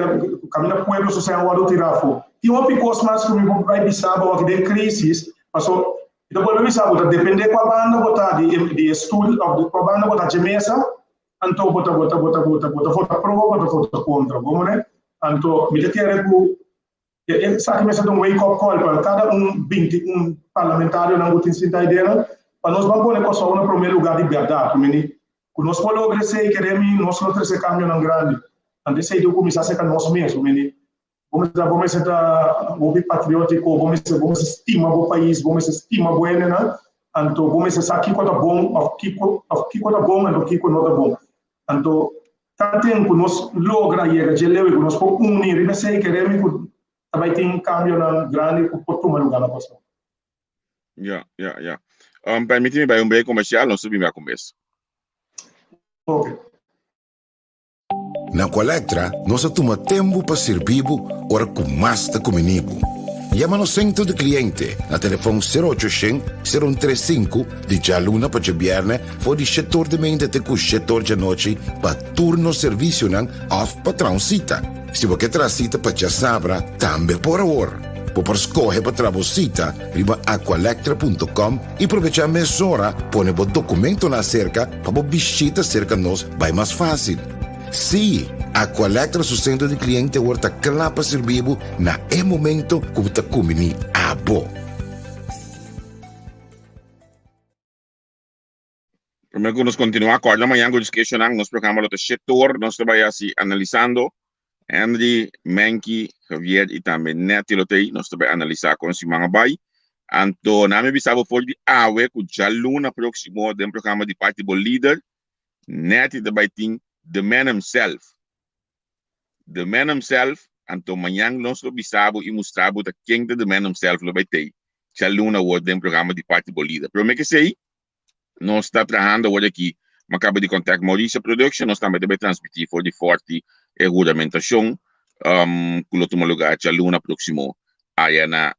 Speaker 1: caminho pueblo social o tirafo. E o picos mais que me vai bisaba o de crise, passou. Então pode bisaba depende com a banda botar de estudo, com a banda botar de mesa, então bota prova, bota contra, como né? Então me quer que sabe mesa de wake up call para cada 20 parlamentário na botin sinta ideia, para nós vamos pôr só no primeiro lugar de verdade, menino. Que nós podemos crescer e queremos nós não trazer caminho não grande. Antes de começar a ser nós mesmos, menino. Vamos ser patriótico, vamos estimar o país, vamos estimar o ene, né? Então vamos ser aqui quando é bom, aqui quando é bom, aqui quando não é bom. Então tanto tempo nós logra chegar de leve, nós podemos unir e nesse queremos que vai ter caminho não grande por tomar lugar na pessoa.
Speaker 2: Yeah. Permite-me vai break comercial, nós subimos a conversa.
Speaker 1: Okay.
Speaker 3: Na Colectra, nós toma tempo para servir ora com mais da comunibo. Llama no centro de cliente na telefone 0800 035 de dia luna para viernes for di setor de mente te cu setor de noite para turno serviço nan off patrão cita. Se você quer cita para já sabra, também por hora. Por escolher para trabalhar riba aqualectra.com e aproveitar a mesura, põe o documento na cerca para visita cerca nós vai mais fácil. Sim, Aqualectra sustento de cliente horta clapa servibo na momento que você comini abo.
Speaker 2: Primeiro que nós continuamos agora amanhã com discussão nos programas do setor, nós trabalhamos analisando Henry, Menki, Javier e também Neti Lotei, nós também analisar com esse mga bay. Anto, nami bisabo for di awe ku jaluna próximo do programa de Party Ball Leader, Neti também tem the man himself. The man himself, anto manhang nós lo bisabo e mostrabo da quem the man himself lo vai ter. Jaluna o do programa de Party Ball Leader. Pero me que sei, nós está trabalhando hoje aqui, acaba de contato Maurício Production, nós também deve transmitir for de forte regulamentação, kulo tuma lugar Jaluna próximo. Aí na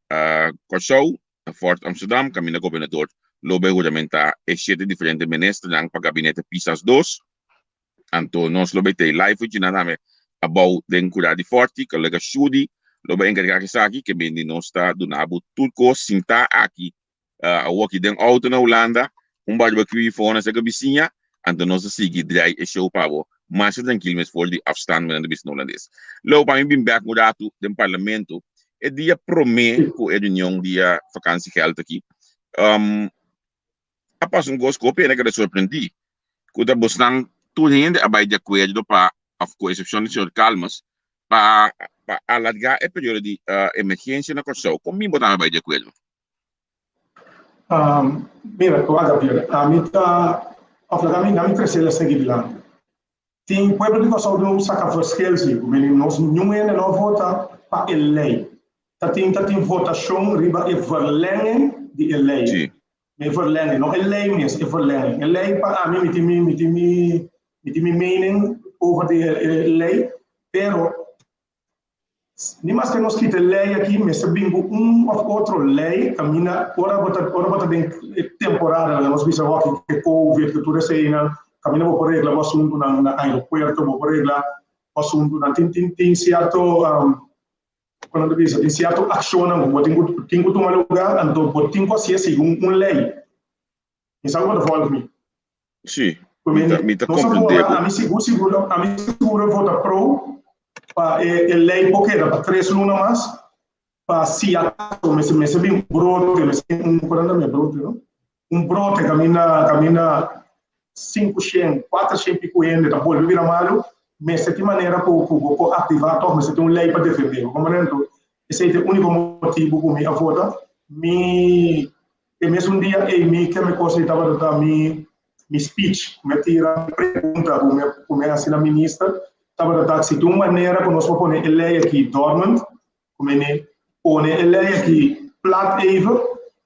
Speaker 2: Corsou, na Fort Amsterdam, caminho governador, lobe regulamentar 7 diferentes ministros para gabinete Pisas 2. Anto nós lobe ter live de nada about den curar de forte, colega Shudi, lobe encarregar que aqui que bem nós está do nabo turco sinta aqui o aqui den auto na Holanda, barbecue fora sa gabisinha, anto nós seguir dry e show pavo. Mas tranquilo mas for de afstand met de bis holandês. Logo para mim back no dato do parlamento e dia promê com a reunião dia vakansie geld aqui. Após gosto pena que surpreendi. Quando bosnang tudo ainda abai de acordo para com exceção de senhor Calmas para alargar a período de emergência na Corsou. Como me botar abai de acordo?
Speaker 1: Mira, tu Gabriel, a mim cresceu a seguir lá. Tem pueblo de Corsou não saca forskelsi, nós não vota para lei. Tem votação riba e verlengen de lei.
Speaker 2: Sim.
Speaker 1: Me verlengen, não é lei mesmo, é verlengen. Lei para mim me mening over de lei, pero nem mais que nós quita lei aqui, mas sabendo ou outra lei, caminha, ora bota bem temporada, nós vimos que Covid, que tudo isso aí, caminha por regla, o assunto na aeroporto, por regla, o assunto na tem certo quando diz tem certo ação, não, tem que tomar lugar, então tem que ser segundo lei. Isso é o que eu falo comigo.
Speaker 2: Sim.
Speaker 1: Me compreender. A mim seguro vota pro para lei porque para 3 lunas mais para se acaso me sabe brote, brote camina 500, 400 pico ende da bolsa vira malo mas de maneira para ativar toch, mas tem lei para defender. Compreendo? Esse é o único motivo que eu voto. E mesmo dia que me considerava da minha speech, me tira pergunta, como é assim a ministra, estava da se de uma maneira que nós vamos pôr a lei aqui dormant, como é pôr a lei aqui plat even,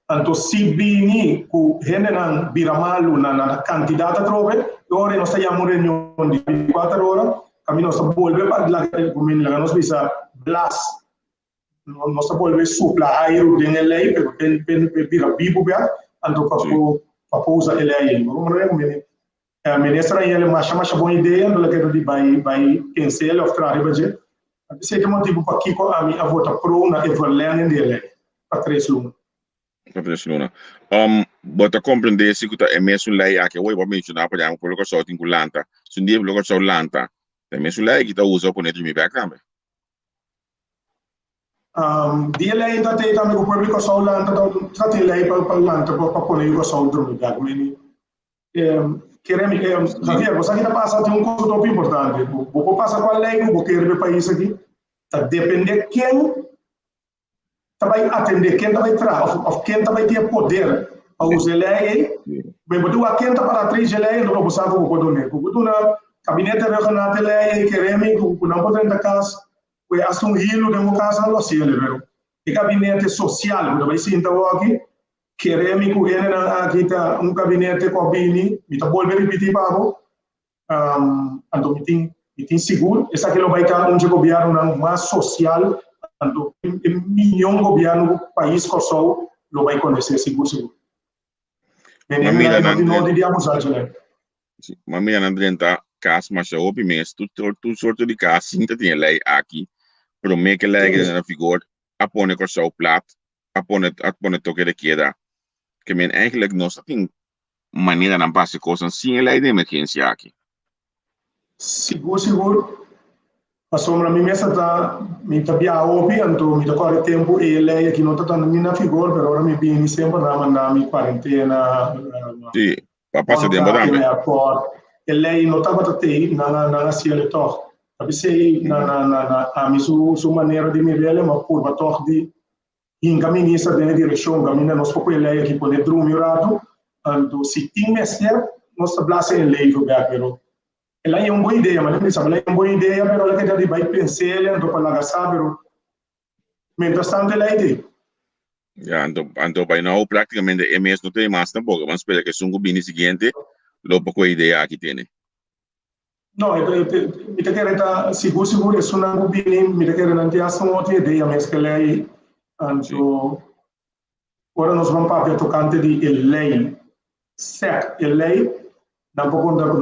Speaker 1: então se bini que gente não vira malu na candidata trove, agora nós temos uma reunião de 24 horas, kami nós volve para lá, como é nós visa blast. Nós volvemos supla a ir dentro da lei, porque vira bíblia, então para usar a lei. A ministra ele mais boa ideia, então ela quer vai pensar ou trazer, esse é o motivo para que a minha vota pro na evolução dele para 3 lunas.
Speaker 2: Para 3 lunas. Bota compreender se que é mesmo lei aqui, eu vou mencionar para já colocar só em Lanta, se um dia colocar só Lanta, é mesmo lei que está usando para neto me background.
Speaker 1: Die lei ainda tem também o público só Lanta, já tem lei para Lanta para poner o só do queremos, Javier, você aqui passa tem coisa muito importante. Vou passar com a lei, vou querer o país aqui. Tá depender quem vai atender, quem vai trazer, quem vai ter poder a usar a lei. Bem, botar quem para atrás a lei, não vou saber o que vou dar. Vou dar gabinete regional de lei, queremos, não podemos dar casa, foi assumido de casa não se elevou. E gabinete social, vai se então aqui. Queremos que ele aqui tá gabinete com a Bini, me tá voltando repetir para o, então me tem seguro, essa que ele vai estar governo mais social, então milhão governo do país que só lo vai conhecer seguro.
Speaker 2: Mamira
Speaker 1: não diríamos algo né.
Speaker 2: Mamira não drenta caso mas o mês tu sorte de caso ainda tem lei aqui, pero me que lei na figura, apone com só plat, apone toque de queda. Que men eigenlijk nog tem maneira de passar coisas sem a lei de emergência aqui.
Speaker 1: Seguro. Passou na minha mesa me tabia opi, então me toca tempo e lei aqui não está na figura, mas agora me vem sempre na mandar minha quarentena.
Speaker 2: Sim, para passar tempo também.
Speaker 1: E lei não estava até na cielo toch. Tapi sei na a minha sua maneira de me ver, mas por batok de encaminhar na direção, caminhar nós pouco lei aqui poder dormir rato, então se tem mestre, nós estamos em lei do pero ela é uma boa ideia, mas não sabe, ela é uma boa ideia, pero ela quer vai pensar, então para lá saber, mientras tanto ela é ideia.
Speaker 2: Já, então vai não praticamente é mesmo não tem mais tampoco, vamos esperar que se bini seguinte, lo pouco ideia aqui tem.
Speaker 1: Não, me te quer seguro é uma bini, me te quer não ter essa outra ideia, mas que ela é então, agora nós vamos para o tocante de lei. Certo, lei, não vou contar,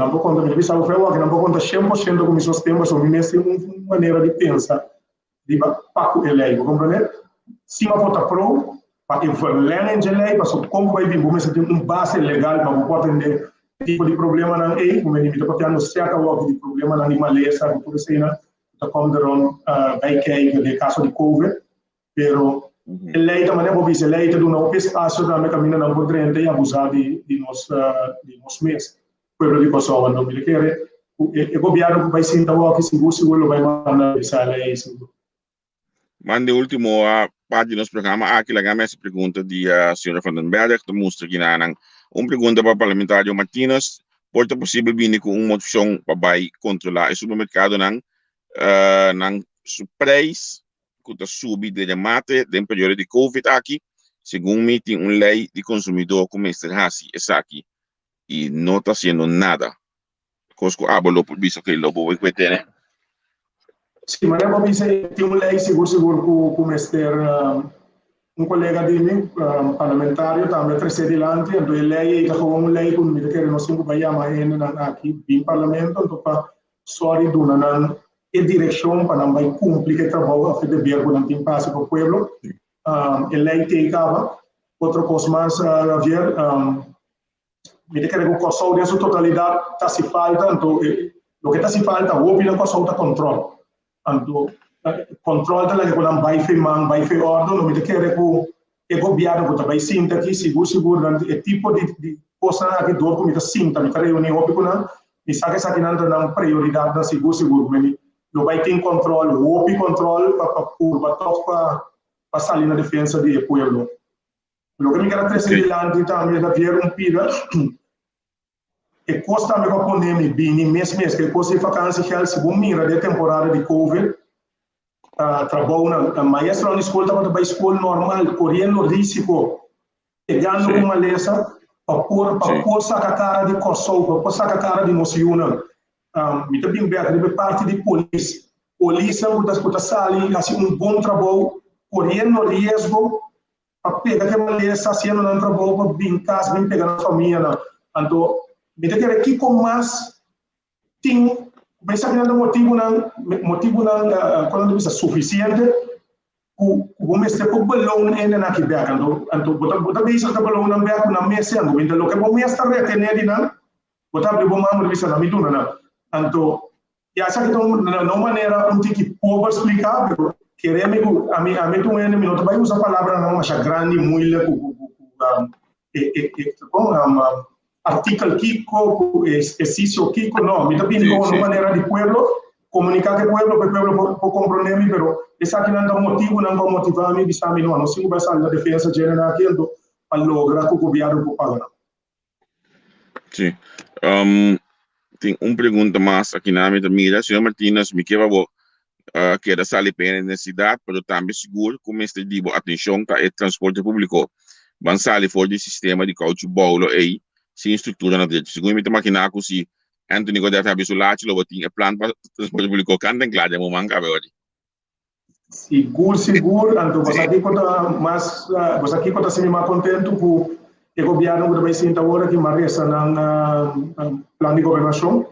Speaker 1: me disse algo que não vou contar 100% com meus temas, ou mesmo uma maneira de pensar, de para a lei, vou compreender? Se uma vota pro, para evoluir em lei, para como vai vir, vamos ter base legal para poder atender tipo de problema não é, como ele me está contando, certo algo de problema na animaleza, por isso ainda está como vai cair de caso de COVID. Pero lei também vou dizer lei do não espaço também caminha não pode render e abusar de nós mesmos pelo de pessoa não me quer o governo vai se então aqui seguro vai mandar essa lei seguro.
Speaker 2: Mande último a parte do programa aqui lá essa pergunta de a senhora Vandenberg que mostra aqui na pergunta para o parlamentário Martínez porta possível vir com uma moção para controlar o supermercado não preço que está subindo de mate em período de Covid aqui, segundo me tem uma lei de consumidor como Mr. Hassi, essa aqui, e não está sendo nada. Cosco abolo por visto que ele lobo vai ter.
Speaker 1: Sim, mas eu vou dizer tem uma lei seguro com Mr. Colega de mim, parlamentário, também trazer adiante, então a lei é uma lei que me quer nós sempre vai chamar aqui no parlamento, então para sorry do não e direção para não vai cumprir o trabalho a fazer bem quando tem passo para o povo. A lei tem acaba outra coisa mais Javier, me quer que o controle em sua totalidade está se falta, então o que está se falta o opinião controle está controle, então controle da que quando vai firmar vai fazer ordem, não me quer que o governo que vai sinta aqui seguro é tipo de coisa que dor como está sinta, me quer reunir o opinião mi sa que essa aqui não dá prioridade na seguro, mas não vai ter controle, o controle para sair na defesa do povo. O que me quer trazer adiante também é haver pida e costa me para poner me bem mês que costa vacância que se bom mira de temporada de Covid trabalho na maestra na escola para escola normal correndo risco pegando uma lesa para pôr saca cara de coçou para pôr saca cara de emoção me também bem parte de polícia muita sali assim bom trabalho correndo risco para pegar que uma lesa fazendo um trabalho para brincar bem pegar na família então me tem que aqui com mais tem mas sabe nada motivo não quando diz suficiente o mestre por balão ainda na que bem então bota bem essa balão na bem na mesa então lo que bom mestre retener não bota bem bom amo diz na mituna não então e essa que não maneira que povo explicar pero queremos a mim tu ainda me não vai usar palavra não mas grande muito article Kiko, exercício Kiko, no, me también como una manera de pueblo, comunicar que pueblo por comprometerme, pero esa que não dá motivo, não vai motivar me bisa não se vai sair da defesa general aqui para lograr que o governo pagar.
Speaker 2: Sim. Tem pergunta mais aqui na minha mira, senhor Martínez, me quer queda sair pena necessidade, pero também seguro como este digo atenção para o transporte público. Van sair fora do sistema de caucho bolo aí. Sem estrutura na rede. Segundo me imaginar que se Anthony Godet have isolado, lo tinha plano para transporte público canten claro, já manca agora.
Speaker 1: Seguro, então você aqui conta mais, você aqui conta se mais contento por o governo que vai ser agora que mais na plano de governação.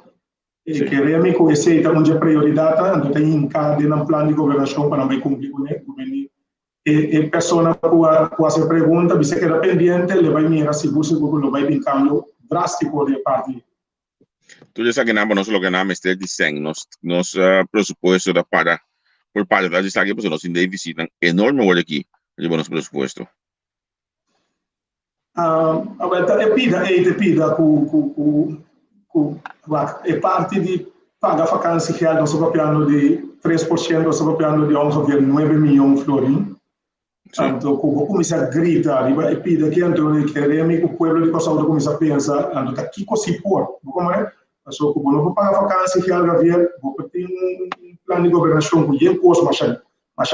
Speaker 1: Queremos que esse é uma prioridade, então tem encadena no plano de governação para não cumprir com ele. E pessoa que se pergunta, se queda pendente, ele vai mirar seguro, ele vai ter um cambio drástico de parte.
Speaker 2: Tu já sabe que nós lo que nós estamos dizendo, nos presupuesto da por parte da gente sabe que nós ainda visitam enorme hora aqui, de bons presupuesto.
Speaker 1: Agora pida é parte de pagar vacância real, nós estamos falando de 3%, nós estamos falando de 11,9 milhões de florins. Então, como começa a gritar, e pede que então queremos que o povo de Kosovo comece a pensar, então tá aqui se pôr, como é? Então, como não vou pagar vacância que algo havia, vou ter plano de governação com ele coisa mais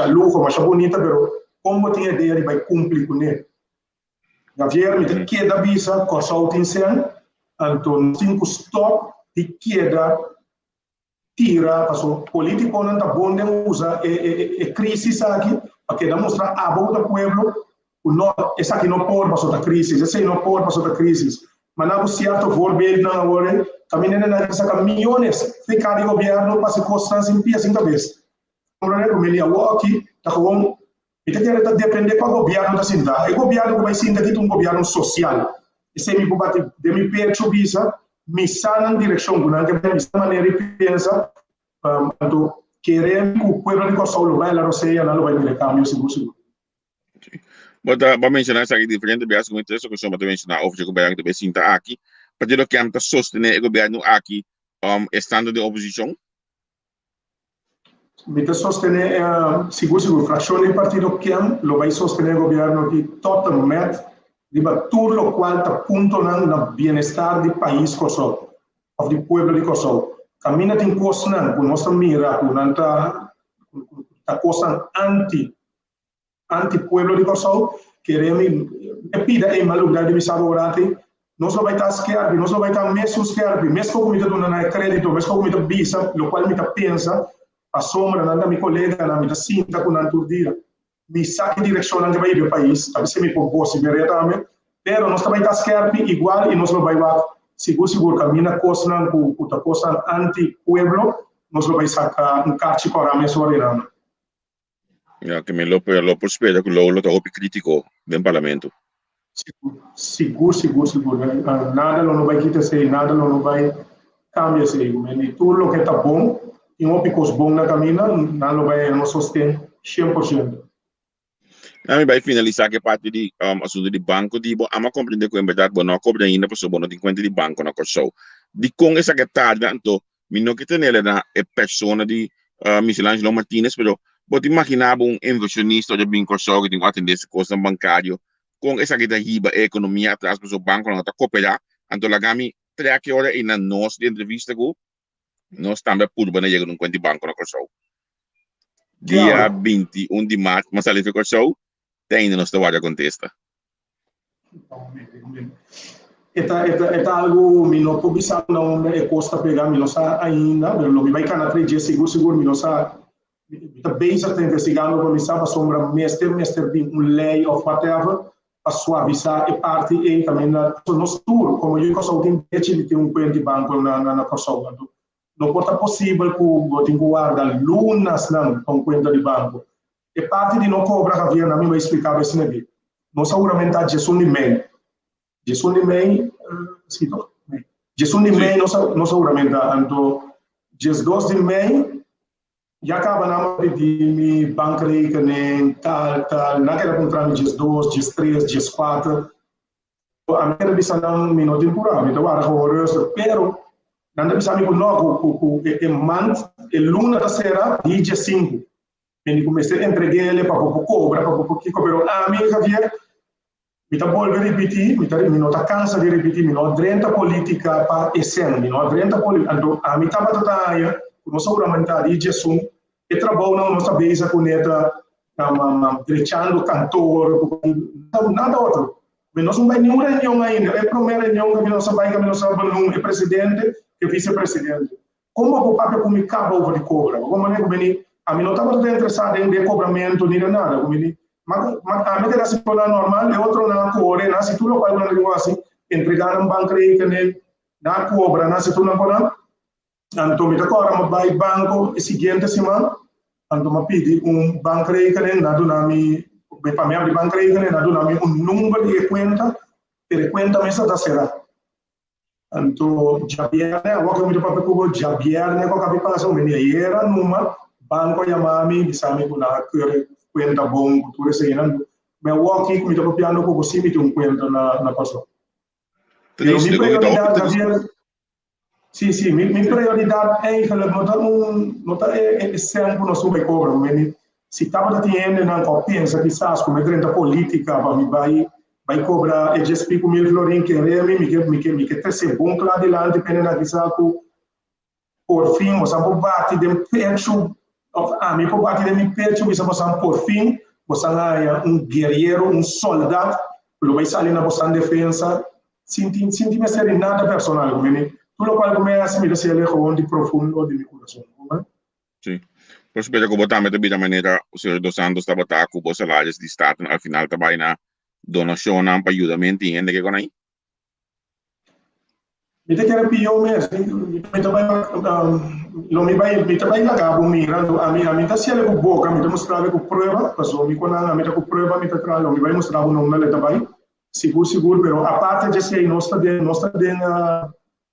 Speaker 1: luxo, mais bonita, mas como tem ideia de vai cumprir com ele? Havia me tem que dar visa, Kosovo tem sen, então tem que stop de queda tira, porque político não tá bom de usar crise aqui. Porque demonstra a boca do povo, essa aqui não pode passar da crise, essa não pode passar da crise. Mas não é certo, vou ver na hora, também não é que milhões de cada governo para se constância em pia sem cabeça. Como é que ele aqui, tá com e tem que depender do governo da cidade. O governo vai ser aqui um governo social. Esse me pode de me pecho visa, me sana em direção do que é maneira de pensar, queremos que o povo de Kosovo vai lá, não vai ter câmbio, seguro.
Speaker 2: Vamos mencionar isso aqui diferente, bias com isso, que eu também mencionar, o governo que também está aqui, para que ele está sostener o governo aqui, estando de oposição?
Speaker 1: Para sostener, seguro, fração do partido que vai sostener o governo aqui totalmente, de tudo o qual está apontando no bem-estar do país Kosovo, do povo de Kosovo. Camina tem coisa com nossa mira, com a coisa anti-pueblo de Kosovo, queremos, pida em mal lugar de misaborate, nós não vai estar esquerdo, nós não vai estar mesmo esquerdo, mesmo como me dá crédito, mesmo como me dá visa, o qual me dá pensa, a sombra, nada me colega, nada me dá cinta com a dia, me saque direção onde vai ir o país, talvez se me compôs, me retame, pero nós também está esquerdo igual e nós não vai lá. Seguro, camina coisa anti-pueblo, nós vamos sacar carte para a mesa ordenada.
Speaker 2: Que me lo prospera, que lo crítico do parlamento.
Speaker 1: Seguro. Nada não vai quitar nada não vai cambiar e tudo o que está bom, e picos bom na camina, não vai nos sostener 100%.
Speaker 2: A vai finalizar que parte de assunto de banco, a compreender que em verdade não cobra ainda, porque não tem conta de banco na Kosovo. di con esa que tarda, então, mi no que tener na persona di Michelangelo Martinez, pero vos imaginava um inversionista de bem corso que tem que atender esse custo bancário com essa que da riba economia atrás do banco não está cooperar, então lá gami 3 horas e na nós de entrevista com nós também por bem chegar num conti banco na corso. Dia 21 de março, mas ali ficou show, tem nós trabalho contesta.
Speaker 1: Eta algo mi no po bisa não é costa pegar mi no sa ainda, mas lo mi vai cana 3 dias seguro mi no sa tá bem certo investigando como estava sombra mestre de lei of whatever a suavizar e parte e também na nosso tour como eu consigo ter conta de banco na pessoa não pode possível que o tenho guarda lunas não com conta de banco e parte de não cobra que havia na mim vai explicar isso né não seguramente a gestão de mail sim gestão de mail não seguramente então gestão de mail já acaba na de mi bankrekening tal na quero comprar mi GIS2, GIS3, GIS4 a mim quero bisa não mi no temporário então agora horrores pero nanda bisa mi no e month e luna da sera di GIS5 quindi comecei a entregar ele para cobra para kiko pero a mim havia mi tá volver repetir mi no tá cansa de repetir mi no drenta política para esen mi no drenta política então a mim tava total não seguramente a Jesum e trabalho na nossa base com neta direitando cantor nada outro mas nós não vai nenhuma reunião ainda é a primeira reunião que nós vai que nós vamos é presidente e vice-presidente como o papel comunicava over de cobra como é que a mim não estava muito interessado em decobramento nem nada mas a mim era assim normal e outro na cobra na se tu não vai uma assim entregar um banco na cobra na se tu não pode então, me decora vai banco e seguinte semana, então me pedi banco rekening, nado nami, para me abrir banco rekening, nado nami número de conta, e conta mesa da será. Então, já vierne, agora que me papel cubo, já vierne com a capitação, me era numa banco chamami, bisami com na conta bom, tudo isso aí, não. Me aqui me tô piano cubo, sim, me tem conta na pessoa. Eu me prioridade havia Sim, minha prioridade eigenlijk não é sempre nós vamos cobrar, mas se estava tendo na pensa quizás como é política, vai cobrar e já explico mil florin que me que ter ser bom lá adelante dependendo da quizás por fim você pode bater de pecho me pode bater de pecho você por fim você é guerreiro soldado lo vai sair na vossa defesa sem me ser nada personal como tudo qual começa a me ser lejos de profundo de meu coração, não é?
Speaker 2: Sim. Por isso, eu botar também da maneira o senhor dos Santos estava tá com os salários de estado, ao final também na donação para ajudamento e ainda que com aí.
Speaker 1: Me te quero pior mesmo, me também lá cabo mirando a mim tá se ele com boca, me mostrar com prova, passou me quando a mim tá com prova, me tá tralo, me vai mostrar o nome dele também, seguro, pero a parte de ser nós tá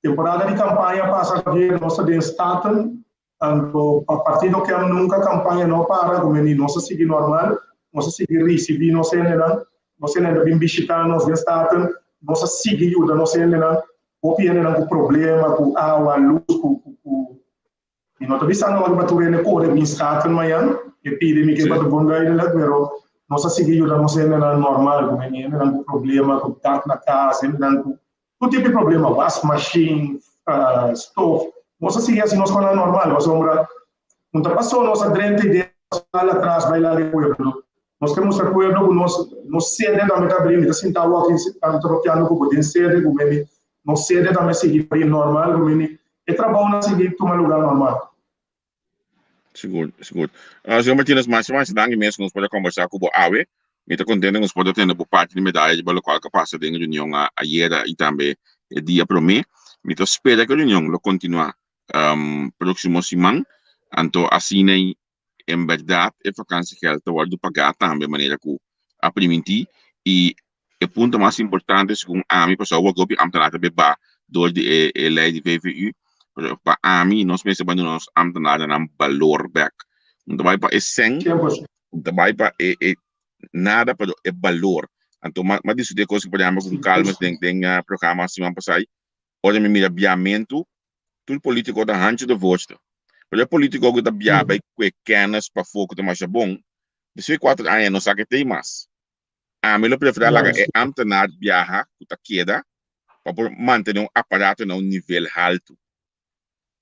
Speaker 1: temporada de campanha passa a ver nossa de Staten, a partir do que nunca campanha não para, como ele não se segue normal, não se segue receber, não se ainda bem visitar nós de Staten, não se segue ajuda, não se ainda ou com problema com água, luz, e não está pensando que bater na cor de Staten amanhã, e pede-me que bater bom gaio lá, mas não se segue ajuda, não se ainda normal, como ele ainda com problema com tato na casa, ainda com todo tipo de problema, wash machine, stove, nós assim nós com a normal, nós vamos não está passando nossa drente de lá atrás, vai lá de pueblo, nós temos o pueblo, nós sede da metabolismo, assim tá o aqui está trocando com o sede, como ele, nós sede da seguir normal, como ele, e trabalho na seguir tomar lugar normal.
Speaker 2: Seguro. Senhor Martinez, mais danke mesmo, nós podemos conversar com o Awe. Me tá contente nós podemos ter por parte de medalha pelo qual capaz de reunião ayer e também o dia para mim. Me tô espera que a reunião lo continua próximo semana. Então assim em verdade a vacância que ela vai pagar também maneira que a permitir e o ponto mais importante segundo a mim pessoal que o ambtenaar beba door de lei de VVU para a mim nós pensamos nós ambtenaar na valor back. Então vai para esse vai para nada para o valor. Então, mas isso de coisa que podemos com calma tem programa semana passada. ora me mira biamento, tudo político da handje de voorste. Pero o político que da bia bij kennis para foco de mais bom, de 4 anos não sabe que tem mais. A mim eu prefiro lá é ambtenaar viajar, que tá queda, para manter aparato no nível alto.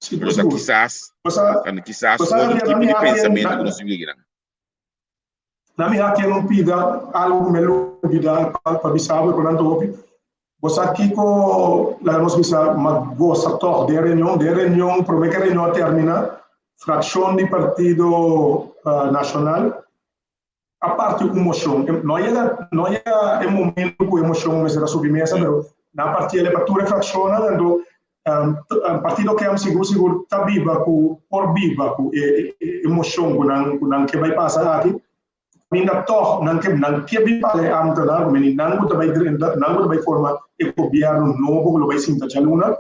Speaker 2: Pero quizás outro tipo de pensamento que nós vivemos.
Speaker 1: Na minha aqui não pida algo melhor para bisabo e para não você aqui com lá nós bisa mas gosta toch de reunião promete que a reunião termina fração de partido nacional a parte emoção não é momento que emoção mas era submesa mas na parte ele para fração então partido que é seguro tá viva com por viva com emoção com que vai passar aqui ainda toch não que vai para a amtana mas não vai formar o governo novo que vai sinta já luna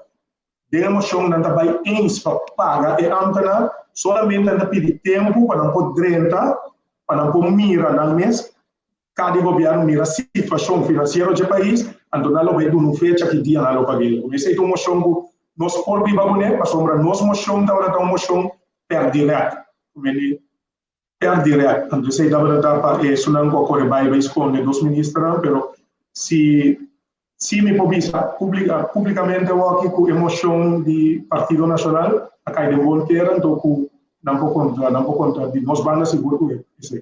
Speaker 1: de emoção não vai ens para pagar a amtana solamente não pedir tempo para não poder entrar para não mirar no mês cada governo mira a situação financeira do país então não vai dar uma fecha que dia não vai pagar mas é uma emoção nós por viva boné para sombra nós emoção da hora emoção perdirá então sei da verdade para isso não ocorre vai esconder dos ministros pero se me publica publicamente o aqui com emoção de Partido Nacional a cai de volteira então não vou contra de nós bandas seguro que isso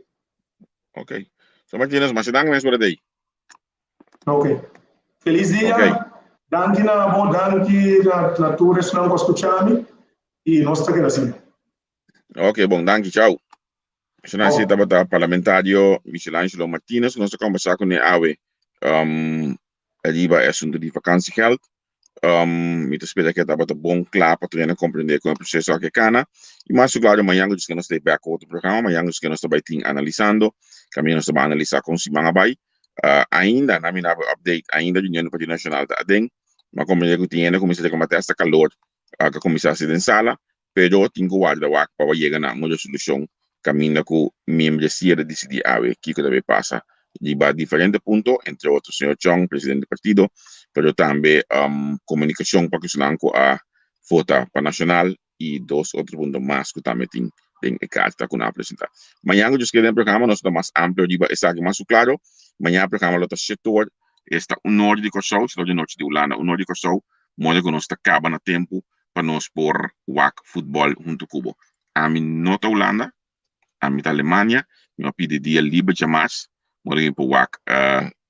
Speaker 2: ok so Martínez mas dank mais por aí
Speaker 1: ok feliz dia
Speaker 2: okay.
Speaker 1: Danke na tua não com escuchami e nós tá assim
Speaker 2: ok bom danke tchau Senang si tabata parlamentario Michelangelo Martinez nós conversar com ele awe aliba é assunto de vakansiegeld me te espera que tabata bom claro para treinar compreender com o processo que cana e mais claro amanhã nós que nós tem back outro programa amanhã nós que nós vai ter analisando caminho nós vai analisar com si mga bay ainda na minha update ainda União do Partido Nacional da ADEN mas compreender que tinha começar a combater esta calor que começar a ser sala pero tem que guardar para chegar na uma solução caminho com membresia de decidir que deve passar de diferentes pontos, entre outros, o senhor Chong, presidente do partido, pero também comunicação para que se lançou a vota para nacional e 2 outros pontos mais que também tem carta que não apresentar. Amanhã, eu escrevi no programa, nós estamos mais amplo, está mais claro. Amanhã, o programa está setor, está o norte de Kosovo, está o norte de Holanda, o norte de Kosovo, modo que nós acaba no tempo para nós por WAC futebol junto com Cuba. A mim, nota Holanda, a mim, Alemanha, eu pedi dia livre jamais, morgen por WAC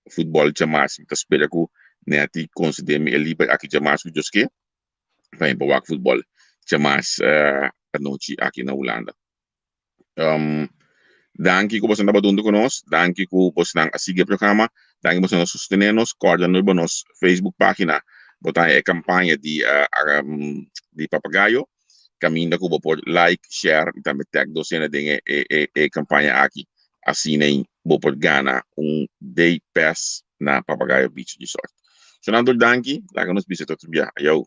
Speaker 2: futebol jamais, eu espero que neti considere livre aqui jamais que eu para ir para WAC futebol jamais a noite aqui na Holanda. Danke que você estava junto conosco, danke que você está seguindo o programa, danke que você nos sostenernos, coordenando a nossa Facebook página, botar a campanha de papagaio, caminho que por like, share e também tag docena de campanha aqui, assim nem vou por ganhar day pass na Papagaio Beach Resort. So, nandun danke, lagi nos bisita outro dia. Ayaw.